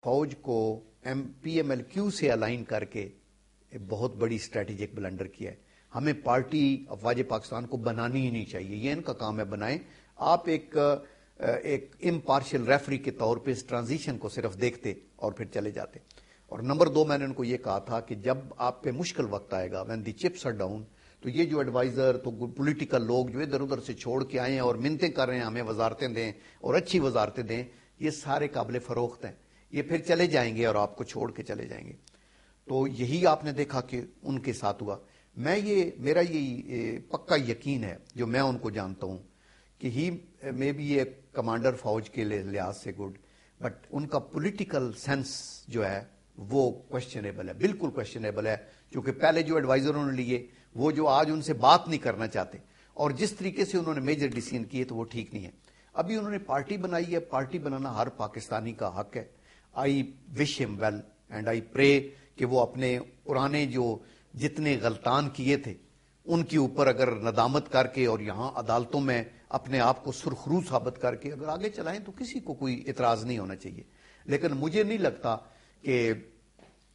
فوج کو P M L Q سے الائن کر کے بہت بڑی اسٹریٹجک بلنڈر کیا ہے. ہمیں پارٹی افواج پاکستان کو بنانی ہی نہیں چاہیے, یہ ان کا کام ہے بنائیں. آپ ایک امپارشل ریفری کے طور پہ اس ٹرانزیشن کو صرف دیکھتے اور پھر چلے جاتے. اور نمبر 2 میں نے ان کو یہ کہا تھا کہ جب آپ پہ مشکل وقت آئے گا, when the chips are down, تو یہ جو ایڈوائزر تو پولیٹیکل لوگ جو ادھر ادھر سے چھوڑ کے آئے ہیں اور منتیں کر رہے ہیں ہمیں وزارتیں دیں اور اچھی وزارتیں دیں, یہ سارے قابل فروخت ہیں, یہ پھر چلے جائیں گے اور آپ کو چھوڑ کے چلے جائیں گے. تو یہی آپ نے دیکھا کہ ان کے ساتھ ہوا. میرا یہ پکا یقین ہے, جو میں ان کو جانتا ہوں, کہ ہی میں بھی یہ کمانڈر فوج کے لحاظ سے گڈ, بٹ ان کا پولیٹیکل سینس جو ہے وہ کوشچنیبل ہے, بالکل کوشچنیبل ہے. کیونکہ پہلے جو ایڈوائزر نے لیے وہ جو آج ان سے بات نہیں کرنا چاہتے, اور جس طریقے سے انہوں نے میجر ڈیسیژن کیے تو وہ ٹھیک نہیں ہے. ابھی انہوں نے پارٹی بنائی ہے, پارٹی بنانا ہر پاکستانی کا حق ہے. آئی وش ہم ویل اینڈ آئی پرے کہ وہ اپنے پرانے جو جتنے غلطان کیے تھے ان کے اوپر اگر ندامت کر کے اور یہاں عدالتوں میں اپنے آپ کو سرخرو ثابت کر کے اگر آگے چلائیں تو کسی کو کوئی اعتراض نہیں ہونا چاہیے. لیکن مجھے نہیں لگتا کہ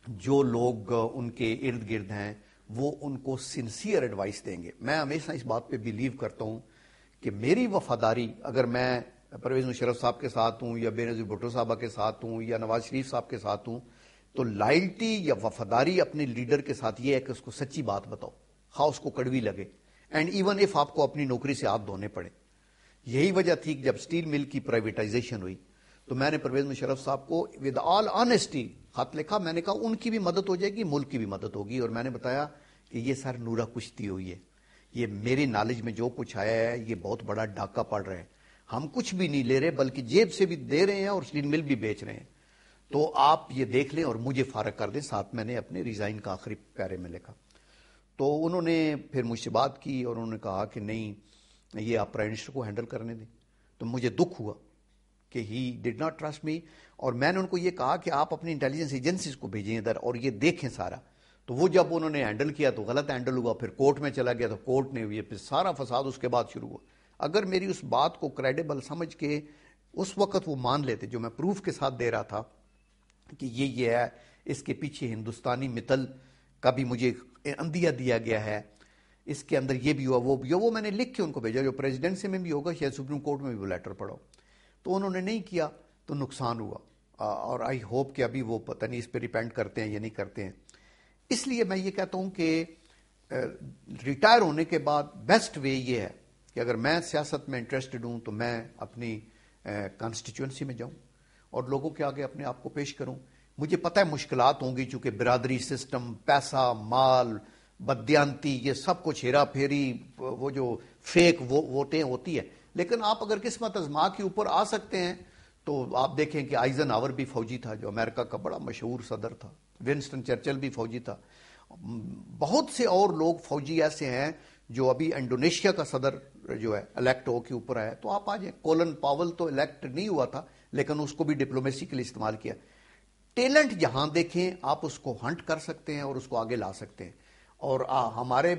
جو لوگ ان کے ارد گرد ہیں وہ ان کو سنسیئر ایڈوائس دیں گے. میں ہمیشہ اس بات پہ بیلیو کرتا ہوں کہ میری وفاداری اگر میں پرویز مشرف صاحب کے ساتھ ہوں یا بے نظیر بھٹو صاحبہ کے ساتھ ہوں یا نواز شریف صاحب کے ساتھ ہوں, تو لائلٹی یا وفاداری اپنے لیڈر کے ساتھ یہ ہے کہ اس کو سچی بات بتاؤ, خواہ اس کو کڑوی لگے, اینڈ ایون اف آپ کو اپنی نوکری سے ہاتھ دھونے پڑے. یہی وجہ تھی کہ جب اسٹیل مل کی پرائیویٹائزیشن ہوئی تو میں نے پرویز مشرف صاحب کو ود آل آنیسٹی خط لکھا. میں نے کہا ان کی بھی مدد ہو جائے گی, ملک کی بھی مدد ہوگی. اور میں نے بتایا کہ یہ سر نورا کشتی ہوئی ہے, یہ میری نالج میں جو کچھ آیا ہے یہ بہت بڑا ڈاکہ پڑ رہا ہے. ہم کچھ بھی نہیں لے رہے بلکہ جیب سے بھی دے رہے ہیں اور اسٹیل مل بھی بیچ رہے ہیں. تو آپ یہ دیکھ لیں اور مجھے فارغ کر دیں. ساتھ میں نے اپنے ریزائن کا آخری پیرے میں لکھا. تو انہوں نے پھر مجھ سے بات کی اور انہوں نے کہا کہ نہیں, یہ آپ پرائم منسٹر کو ہینڈل کرنے دیں. تو مجھے دکھ ہوا کہ ہی ڈڈ ناٹ ٹرسٹ می. اور میں نے ان کو یہ کہا کہ آپ اپنی انٹیلیجنس ایجنسیز کو بھیجیں ادھر اور یہ دیکھیں سارا. تو وہ جب انہوں نے ہینڈل کیا تو غلط ہینڈل ہوا, پھر کورٹ میں چلا گیا تو کورٹ نے یہ پھر سارا فساد اس کے بعد شروع ہوا. اگر میری اس بات کو کریڈیبل سمجھ کے اس وقت وہ مان لیتے, جو میں پروف کے ساتھ دے رہا تھا کہ یہ ہے, اس کے پیچھے ہندوستانی مثل کا بھی مجھے اندیا دیا گیا ہے, اس کے اندر یہ بھی ہوا وہ بھی ہوا, وہ میں نے لکھ کے ان کو بھیجا. جو پریزیڈنسی میں بھی ہوگا شاید سپریم کورٹ میں بھی وہ لیٹر پڑھو. تو انہوں نے نہیں کیا تو نقصان ہوا. اور آئی ہوپ کہ ابھی وہ پتہ نہیں اس پہ ریپینٹ کرتے ہیں یا نہیں کرتے ہیں. اس لیے میں یہ کہتا ہوں کہ ریٹائر ہونے کے بعد بیسٹ وے یہ ہے کہ اگر میں سیاست میں انٹرسٹڈ ہوں تو میں اپنی کانسٹیچوئنسی میں جاؤں اور لوگوں کے آگے اپنے آپ کو پیش کروں. مجھے پتہ ہے مشکلات ہوں گی چونکہ برادری سسٹم, پیسہ, مال, بدیانتی, یہ سب کچھ ہیرا پھیری, وہ جو فیک ووٹیں ہوتی ہے. لیکن آپ اگر قسمت آزما کے اوپر آ سکتے ہیں تو آپ دیکھیں کہ آئزن آور بھی فوجی تھا جو امریکہ کا بڑا مشہور صدر تھا, ونسٹن چرچل بھی فوجی تھا, بہت سے اور لوگ فوجی ایسے ہیں جو ابھی انڈونیشیا کا صدر جو ہے الیکٹ ہو کے اوپر آیا. تو آپ آ جائیں. کولن پاول تو الیکٹ نہیں ہوا تھا لیکن اس کو بھی ڈپلومیسی کے لیے استعمال کیا. ٹیلنٹ جہاں دیکھیں آپ اس کو ہنٹ کر سکتے ہیں اور اس کو آگے لا سکتے ہیں. اور ہمارے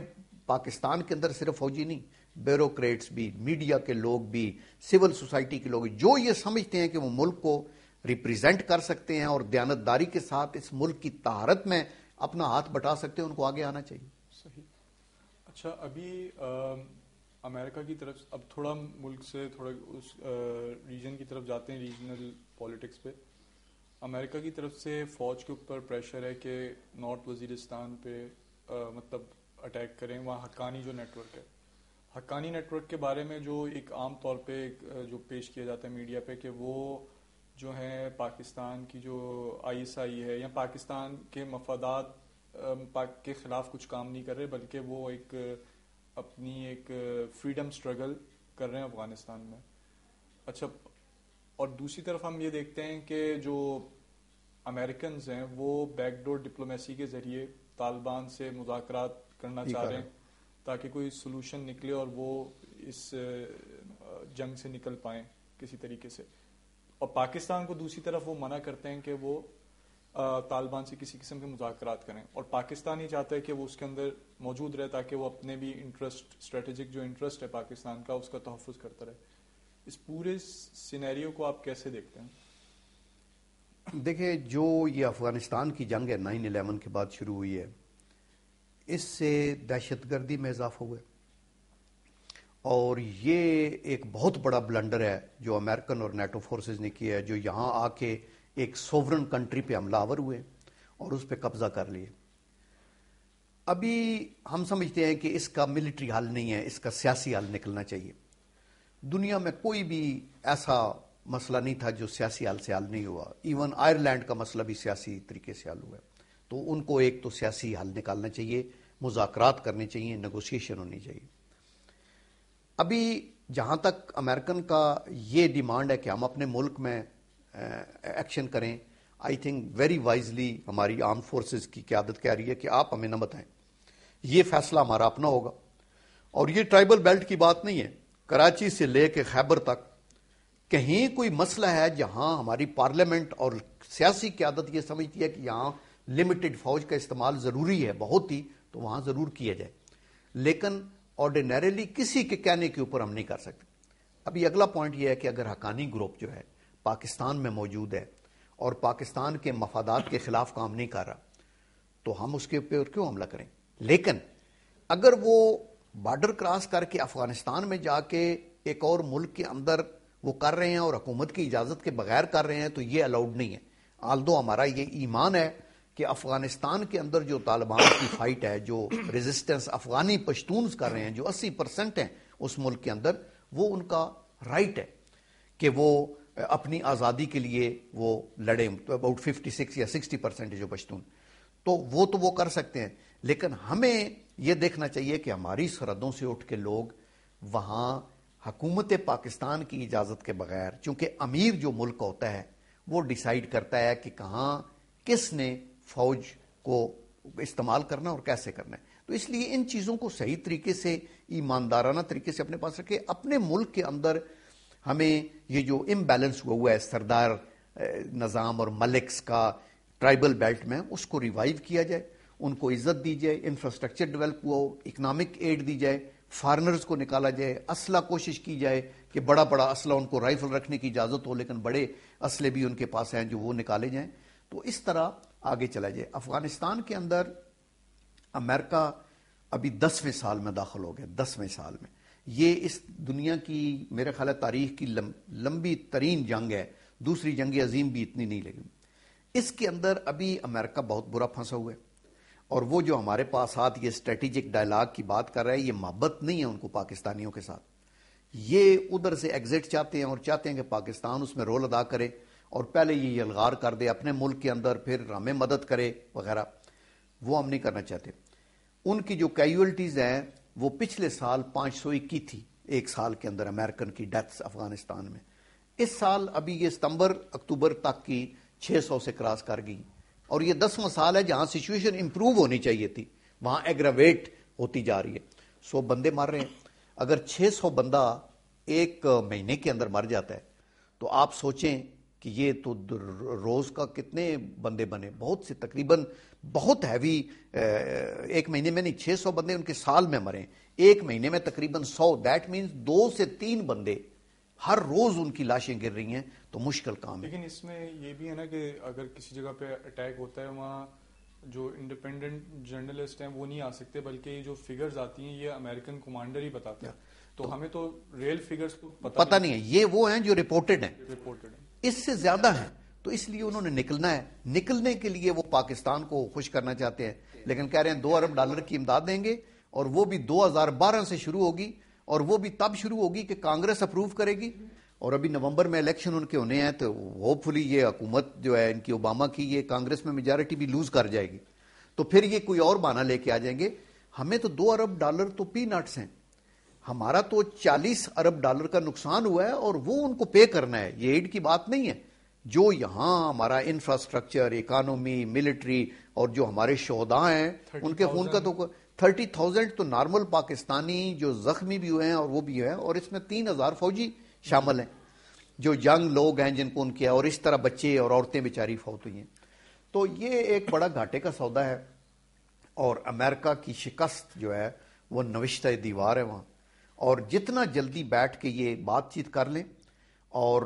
پاکستان کے اندر صرف فوجی نہیں, بیوروکریٹس بھی, میڈیا کے لوگ بھی, سول سوسائٹی کے لوگ جو یہ سمجھتے ہیں کہ وہ ملک کو ریپریزنٹ کر سکتے ہیں اور دیانتداری کے ساتھ اس ملک کی طہارت میں اپنا ہاتھ بٹا سکتے ہیں, ان کو آگے آنا چاہیے. صحیح. اچھا, ابھی امریکہ کی طرف اب تھوڑا ملک سے تھوڑا اس ریجن کی طرف جاتے ہیں, ریجنل پالیٹکس پہ. امریکہ کی طرف سے فوج کے اوپر پریشر ہے کہ نارتھ وزیرستان پہ مطلب اٹیک کریں. وہاں حقانی جو نیٹ ورک ہے, حقانی نیٹ ورک کے بارے میں جو ایک عام طور پہ جو پیش کیا جاتا ہے میڈیا پہ کہ وہ جو ہے پاکستان کی جو آئی ایس آئی ہے یا پاکستان کے مفادات کے خلاف کچھ کام نہیں کر رہے بلکہ وہ ایک اپنی ایک فریڈم سٹرگل کر رہے ہیں افغانستان میں. اچھا, اور دوسری طرف ہم یہ دیکھتے ہیں کہ جو امریکنز ہیں وہ بیک ڈور ڈپلومیسی کے ذریعے طالبان سے مذاکرات کرنا چاہ رہے ہیں تاکہ کوئی سولوشن نکلے اور وہ اس جنگ سے نکل پائیں کسی طریقے سے. اور پاکستان کو دوسری طرف وہ منع کرتے ہیں کہ وہ طالبان سے کسی قسم کے مذاکرات کریں, اور پاکستان ہی چاہتا ہے کہ وہ اس کے اندر موجود رہے تاکہ وہ اپنے بھی انٹرسٹ, اسٹریٹجک جو انٹرسٹ ہے پاکستان کا, اس کا تحفظ کرتا رہے. اس پورے سینیریو کو آپ کیسے دیکھتے ہیں؟ دیکھیں جو یہ افغانستان کی جنگ ہے 9/11 کے بعد شروع ہوئی ہے، اس سے دہشت گردی میں اضافہ ہوا ہے، اور یہ ایک بہت بڑا بلنڈر ہے جو امریکن اور نیٹو فورسز نے کیا ہے، جو یہاں آ کے ایک سوورن کنٹری پہ حملہ آور ہوئے اور اس پہ قبضہ کر لیے۔ ابھی ہم سمجھتے ہیں کہ اس کا ملٹری حل نہیں ہے، اس کا سیاسی حل نکلنا چاہیے۔ دنیا میں کوئی بھی ایسا مسئلہ نہیں تھا جو سیاسی حل سے حل نہیں ہوا، ایون آئرلینڈ کا مسئلہ بھی سیاسی طریقے سے حل ہوا ہے۔ تو ان کو ایک تو سیاسی حل نکالنا چاہیے، مذاکرات کرنے چاہیے، نیگوسیشن ہونی چاہیے۔ ابھی جہاں تک امریکن کا یہ ڈیمانڈ ہے کہ ہم اپنے ملک میں ایکشن کریں، آئی تھنک ویری وائزلی ہماری آرم فورسز کی قیادت کہہ رہی ہے کہ آپ ہمیں نہ بتائیں، یہ فیصلہ ہمارا اپنا ہوگا۔ اور یہ ٹرائبل بیلٹ کی بات نہیں ہے، کراچی سے لے کے خیبر تک کہیں کوئی مسئلہ ہے جہاں ہماری پارلیمنٹ اور سیاسی قیادت یہ سمجھتی ہے کہ یہاں لمیٹڈ فوج کا استعمال ضروری ہے بہت ہی، تو وہاں ضرور کیا جائے، لیکن آرڈینریلی کسی کے کہنے کے اوپر ہم نہیں کر سکتے۔ ابھی اگلا پوائنٹ یہ ہے کہ اگر حقانی گروپ جو ہے پاکستان میں موجود ہے اور پاکستان کے مفادات کے خلاف کام نہیں کر رہا، تو ہم اس کے اوپر کیوں حملہ کریں؟ لیکن اگر وہ بارڈر کراس کر کے افغانستان میں جا کے ایک اور ملک کے اندر وہ کر رہے ہیں اور حکومت کی اجازت کے بغیر کر رہے ہیں، تو یہ الاؤڈ نہیں ہے۔ آلدو ہمارا یہ ایمان ہے کہ افغانستان کے اندر جو طالبان کی فائٹ ہے، جو ریزسٹنس افغانی پشتونز کر رہے ہیں، جو 80% ہیں اس ملک کے اندر، وہ ان کا رائٹ ہے کہ وہ اپنی آزادی کے لیے وہ لڑیں۔ اباؤٹ 56 یا 60% جو پشتون، تو وہ کر سکتے ہیں، لیکن ہمیں یہ دیکھنا چاہیے کہ ہماری سرحدوں سے اٹھ کے لوگ وہاں حکومت پاکستان کی اجازت کے بغیر، چونکہ امیر جو ملک ہوتا ہے وہ ڈیسائیڈ کرتا ہے کہ کہاں کس نے فوج کو استعمال کرنا اور کیسے کرنا ہے، تو اس لیے ان چیزوں کو صحیح طریقے سے ایماندارانہ طریقے سے اپنے پاس رکھے۔ اپنے ملک کے اندر ہمیں یہ جو امبیلنس ہوا ہے سردار نظام اور ملکس کا ٹرائبل بیلٹ میں، اس کو ریوائیو کیا جائے، ان کو عزت دی جائے، انفراسٹرکچر ڈیولپ ہوا ہو، اکنامک ایڈ دی جائے، فارنرز کو نکالا جائے، اسلحہ کوشش کی جائے کہ بڑا بڑا اسلحہ ان کو رائفل رکھنے کی اجازت ہو، لیکن بڑے اسلحے بھی ان کے پاس ہیں جو وہ نکالے جائیں، تو اس طرح آگے چلا جائے۔ افغانستان کے اندر امریکہ ابھی 10ویں سال میں داخل ہو گیا، 10ویں سال میں۔ یہ اس دنیا کی میرے خیال ہے تاریخ کی لمبی ترین جنگ ہے، دوسری جنگ عظیم بھی اتنی نہیں لگی۔ اس کے اندر ابھی امریکہ بہت برا پھنسا ہوا ہے، اور وہ جو ہمارے پاس آج یہ اسٹریٹجک ڈائلاگ کی بات کر رہا ہے، یہ محبت نہیں ہے ان کو پاکستانیوں کے ساتھ، یہ ادھر سے ایگزٹ چاہتے ہیں اور چاہتے ہیں کہ پاکستان اس میں رول ادا کرے اور پہلے یہ الغار کر دے اپنے ملک کے اندر، پھر ہمیں مدد کرے وغیرہ، وہ ہم نہیں کرنا چاہتے۔ ان کی جو کیجولٹیز ہیں وہ پچھلے سال 521 تھی ایک سال کے اندر امریکن کی ڈیتھس افغانستان میں، اس سال ابھی یہ ستمبر اکتوبر تک کی 600 سے کراس کر گئی، اور یہ 10واں سال ہے جہاں سچویشن امپروو ہونی چاہیے تھی، وہاں ایگراویٹ ہوتی جا رہی ہے۔ 100 بندے مر رہے ہیں، اگر 600 بندہ ایک مہینے کے اندر مر جاتا ہے تو آپ سوچیں کہ یہ تو روز کا کتنے بندے بنے، بہت سے، تقریباً بہت ہیوی، ایک مہینے میں نہیں، 600 بندے ان کے سال میں مریں، ایک مہینے میں تقریباً 100، دیٹ مینز 2 سے 3 بندے ہر روز ان کی لاشیں گر رہی ہیں، تو مشکل کام ہے۔ لیکن اس میں یہ بھی ہے نا کہ اگر کسی جگہ پہ اٹیک ہوتا ہے، وہاں جو انڈیپینڈنٹ جرنلسٹ ہیں وہ نہیں آ سکتے، بلکہ یہ جو فگرز آتی ہیں یہ امریکن کمانڈر ہی بتاتے ہیں، تو ہمیں تو ریئل فگرز تو پتہ نہیں ہے، یہ وہ ہیں جو رپورٹڈ ہیں، رپورٹڈ ہیں، اس سے زیادہ ہیں، تو اس لیے انہوں نے نکلنا ہے، نکلنے کے لیے وہ پاکستان کو خوش کرنا چاہتے ہیں، لیکن کہہ رہے ہیں 2 ارب ڈالر کی امداد دیں گے، اور وہ بھی 2012 سے شروع ہوگی، اور وہ بھی تب شروع ہوگی کہ کانگریس اپروو کرے گی، اور ابھی نومبر میں الیکشن ان کے ہونے ہیں، تو ہوپ فلی یہ حکومت جو ہے ان کی اوباما کی، یہ کانگریس میں میجارٹی بھی لوز کر جائے گی، تو پھر یہ کوئی اور بہانہ لے کے آ جائیں گے۔ ہمیں تو 2 ارب ڈالر تو پی نٹس ہیں، ہمارا تو 40 ارب ڈالر کا نقصان ہوا ہے، اور وہ ان کو پے کرنا ہے، یہ ایڈ کی بات نہیں ہے۔ جو یہاں ہمارا انفراسٹرکچر، اکانومی، ملٹری، اور جو ہمارے شہداء ہیں ان کے خون کا تو 30,000 تو نارمل پاکستانی جو زخمی بھی ہوئے ہیں اور وہ بھی ہیں، اور اس میں 3,000 فوجی شامل ہیں جو ینگ لوگ ہیں جن کو ان کیا، اور اس طرح بچے اور عورتیں بیچاری فوت ہوئی ہیں، تو یہ ایک بڑا گھاٹے کا سودا ہے، اور امریکہ کی شکست جو ہے وہ نوشتہ دیوار ہے وہاں، اور جتنا جلدی بیٹھ کے یہ بات چیت کر لیں اور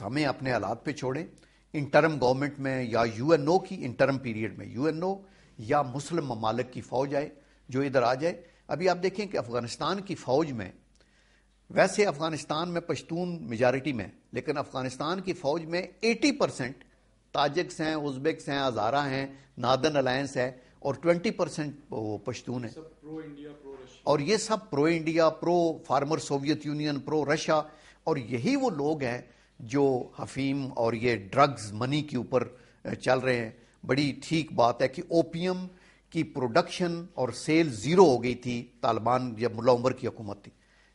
ہمیں اپنے حالات پہ چھوڑیں، انٹرم گورنمنٹ میں یا یو این او کی انٹرم پیریڈ میں یو این او یا مسلم ممالک کی فوج آئے جو ادھر آ جائے. ابھی آپ دیکھیں کہ افغانستان کی فوج میں، ویسے افغانستان میں پشتون میجارٹی میں، لیکن افغانستان کی فوج میں 80% تاجکس ہیں، ازبیکس ہیں، ہزارہ ہیں، ناردرن الائنس ہے، اور 20% وہ پشتون ہیں. پرو انڈیا پرو رشیا، اور یہ سب پرو انڈیا، پرو فارمر سوویت یونین، پرو رشیا. اور یہی وہ لوگ ہیں جو حفیم اور یہ ڈرگز منی کے اوپر چل رہے ہیں. بڑی ٹھیک بات ہے کہ اوپیم کی پروڈکشن اور سیل زیرو ہو گئی تھی طالبان جب ملا عمر کی حکومت تھی،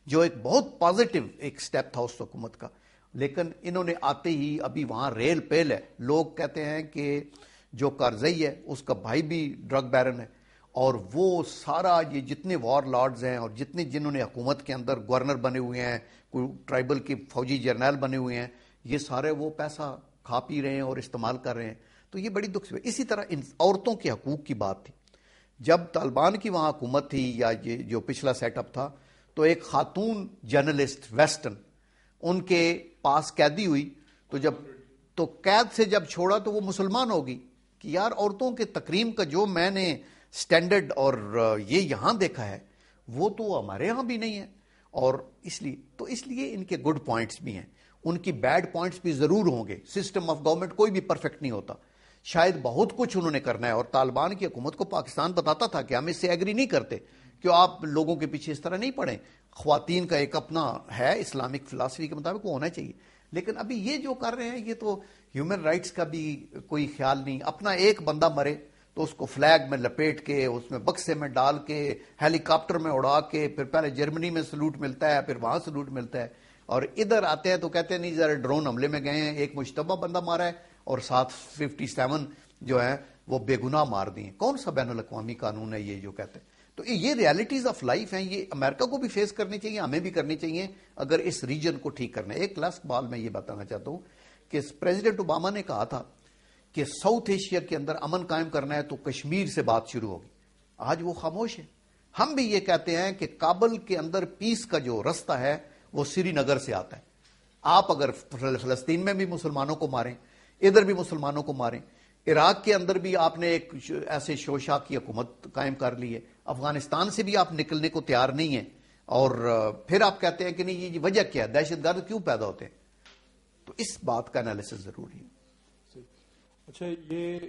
جو ایک بہت پازیٹیو ایک سٹیپ تھا اس حکومت کا. لیکن انہوں نے آتے ہی ابھی وہاں ریل پیل ہے. لوگ کہتے ہیں کہ جو کارزئی ہے اس کا بھائی بھی ڈرگ بیرن ہے، اور وہ سارا یہ جتنے وار لارڈز ہیں اور جتنے جنہوں نے حکومت کے اندر گورنر بنے ہوئے ہیں، کوئی ٹرائبل کے فوجی جرنیل بنے ہوئے ہیں، یہ سارے وہ پیسہ کھا پی رہے ہیں اور استعمال کر رہے ہیں. تو یہ بڑی دکھ سے. اسی طرح عورتوں کے حقوق کی بات تھی. جب طالبان کی وہاں حکومت تھی یا یہ جو پچھلا سیٹ اپ تھا، تو ایک خاتون جرنلسٹ ویسٹرن ان کے پاس قیدی ہوئی، تو قید سے جب چھوڑا تو وہ مسلمان ہوگی کہ یار عورتوں کے تکریم کا جو میں نے سٹینڈرڈ اور یہ یہاں دیکھا ہے وہ تو ہمارے ہاں بھی نہیں ہے. اور اس لیے ان کے گڈ پوائنٹس بھی ہیں، ان کی بیڈ پوائنٹس بھی ضرور ہوں گے. سسٹم آف گورنمنٹ کوئی بھی پرفیکٹ نہیں ہوتا، شاید بہت کچھ انہوں نے کرنا ہے. اور طالبان کی حکومت کو پاکستان بتاتا تھا کہ ہم اس سے ایگری نہیں کرتے کہ آپ لوگوں کے پیچھے اس طرح نہیں پڑیں. خواتین کا ایک اپنا ہے اسلامک فلسفی کے مطابق وہ ہونا چاہیے. لیکن ابھی یہ جو کر رہے ہیں یہ تو ہیومن رائٹس کا بھی کوئی خیال نہیں. اپنا ایک بندہ مرے تو اس کو فلیگ میں لپیٹ کے، اس میں بکسے میں ڈال کے، ہیلی کاپٹر میں اڑا کے، پھر پہلے جرمنی میں سلوٹ ملتا ہے، پھر وہاں سلوٹ ملتا ہے، اور ادھر آتے ہیں تو کہتے ہیں نہیں ذرا ڈرون حملے میں گئے ہیں، ایک مشتبہ بندہ مارا ہے اور ساتھ 57 جو ہے وہ بے گناہ مار دیے. کون سا بین الاقوامی قانون ہے یہ جو کہتے ہیں؟ تو یہ ریالٹیز آف لائف ہیں، یہ امریکہ کو بھی فیس کرنی چاہیے، ہمیں بھی کرنی چاہیے اگر اس ریجن کو ٹھیک کرنا ہے. ایک لاسٹ بال میں یہ بتانا چاہتا ہوں کہ پریزیڈنٹ اوباما نے کہا تھا کہ ساؤتھ ایشیا کے اندر امن قائم کرنا ہے تو کشمیر سے بات شروع ہوگی. آج وہ خاموش ہے. ہم بھی یہ کہتے ہیں کہ کابل کے اندر پیس کا جو رستہ ہے وہ سری نگر سے آتا ہے. آپ اگر فلسطین میں بھی مسلمانوں کو ماریں، ادھر بھی مسلمانوں کو ماریں، عراق کے اندر بھی آپ نے ایک ایسے شوشا کی حکومت قائم کر لی ہے، افغانستان سے بھی آپ نکلنے کو تیار نہیں ہیں، اور پھر آپ کہتے ہیں کہ نہیں یہ وجہ کیا ہے، دہشت گرد کیوں پیدا ہوتے ہیں. تو اس بات کا انالیسس ضروری ہے. اچھا، یہ